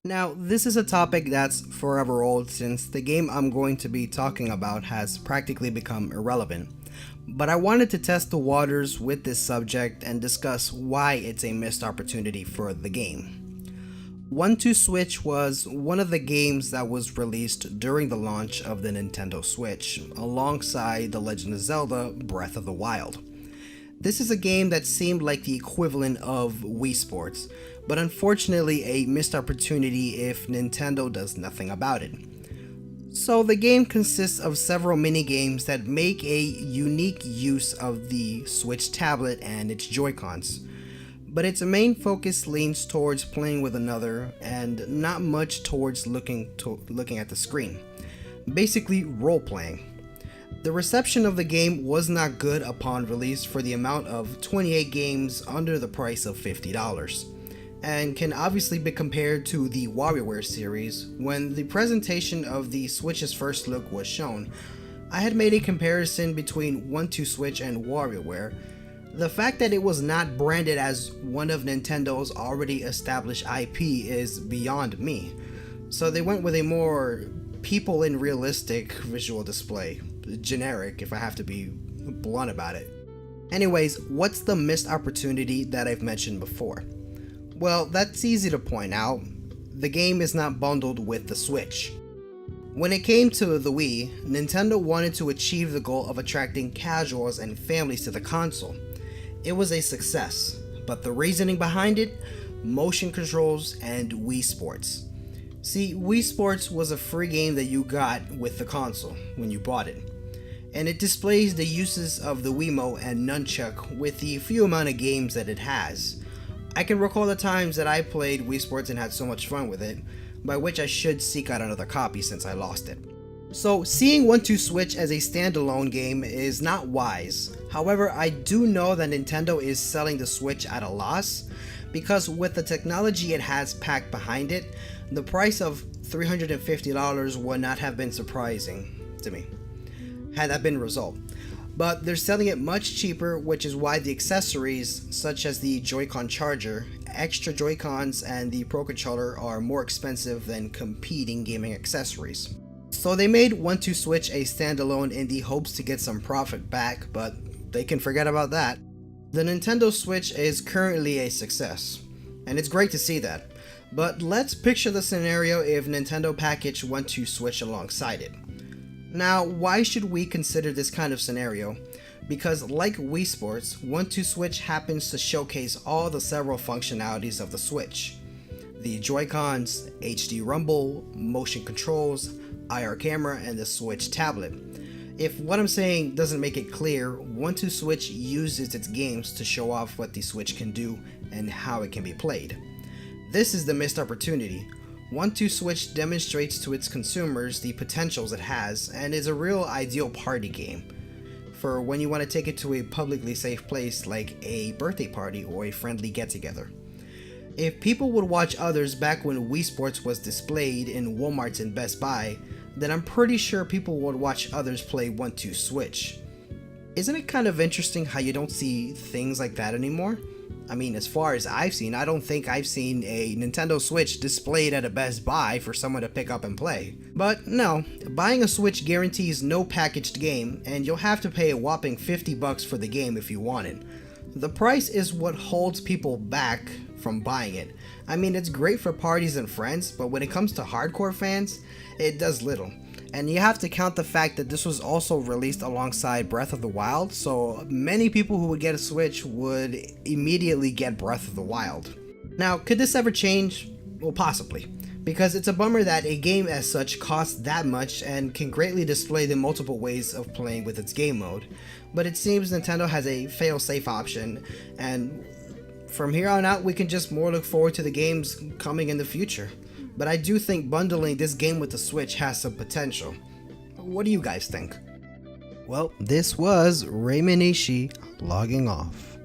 Now, this is a topic that's forever old since the game I'm going to be talking about has practically become irrelevant. But I wanted to test the waters with this subject and discuss why it's a missed opportunity for the game. 1-2-Switch was one of the games that was released during the launch of the Nintendo Switch, alongside The Legend of Zelda Breath of the Wild. This is a game that seemed like the equivalent of Wii Sports, but unfortunately a missed opportunity if Nintendo does nothing about it. So the game consists of several mini-games that make a unique use of the Switch tablet and its Joy-Cons, but its main focus leans towards playing with another and not much towards looking at the screen. Basically role-playing. The reception of the game was not good upon release for the amount of 28 games under the price of $50, and can obviously be compared to the WarioWare series. When the presentation of the Switch's first look was shown, I had made a comparison between 1-2-Switch and WarioWare. The fact that it was not branded as one of Nintendo's already established IP is beyond me, so they went with a more people in realistic visual display. Generic, if I have to be blunt about it. Anyways, what's the missed opportunity that I've mentioned before? Well, that's easy to point out. The game is not bundled with the Switch. When it came to the Wii, Nintendo wanted to achieve the goal of attracting casuals and families to the console. It was a success, but the reasoning behind it? Motion controls and Wii Sports. See, Wii Sports was a free game that you got with the console when you bought it, and it displays the uses of the Wiimote and Nunchuck with the few amount of games that it has. I can recall the times that I played Wii Sports and had so much fun with it, by which I should seek out another copy since I lost it. So seeing 1-2-Switch as a standalone game is not wise. However, I do know that Nintendo is selling the Switch at a loss, because with the technology it has packed behind it, the price of $350 would not have been surprising to me, had that been resolved. But they're selling it much cheaper, which is why the accessories, such as the Joy-Con charger, extra Joy-Cons, and the Pro Controller are more expensive than competing gaming accessories. So they made 1-2-Switch a standalone in the hopes to get some profit back, but they can forget about that. The Nintendo Switch is currently a success, and it's great to see that. But let's picture the scenario if Nintendo packaged 1-2-Switch alongside it. Now, why should we consider this kind of scenario? Because like Wii Sports, 1-2-Switch happens to showcase all the several functionalities of the Switch. The Joy-Cons, HD Rumble, motion controls, IR camera, and the Switch tablet. If what I'm saying doesn't make it clear, 1-2-Switch uses its games to show off what the Switch can do and how it can be played. This is the missed opportunity. 1-2-Switch demonstrates to its consumers the potentials it has and is a real ideal party game for when you want to take it to a publicly safe place like a birthday party or a friendly get-together. If people would watch others back when Wii Sports was displayed in Walmarts and Best Buy, then I'm pretty sure people would watch others play 1-2-Switch. Isn't it kind of interesting how you don't see things like that anymore? I mean, as far as I've seen, I don't think I've seen a Nintendo Switch displayed at a Best Buy for someone to pick up and play. But no, buying a Switch guarantees no packaged game, and you'll have to pay a whopping $50 for the game if you want it. The price is what holds people back from buying it. I mean, it's great for parties and friends, but when it comes to hardcore fans, it does little. And you have to count the fact that this was also released alongside Breath of the Wild, so many people who would get a Switch would immediately get Breath of the Wild. Now, could this ever change? Well, possibly, because it's a bummer that a game as such costs that much and can greatly display the multiple ways of playing with its game mode. But it seems Nintendo has a fail-safe option, and from here on out we can just more look forward to the games coming in the future. But I do think bundling this game with the Switch has some potential. What do you guys think? Well, this was Raymond Ishii logging off.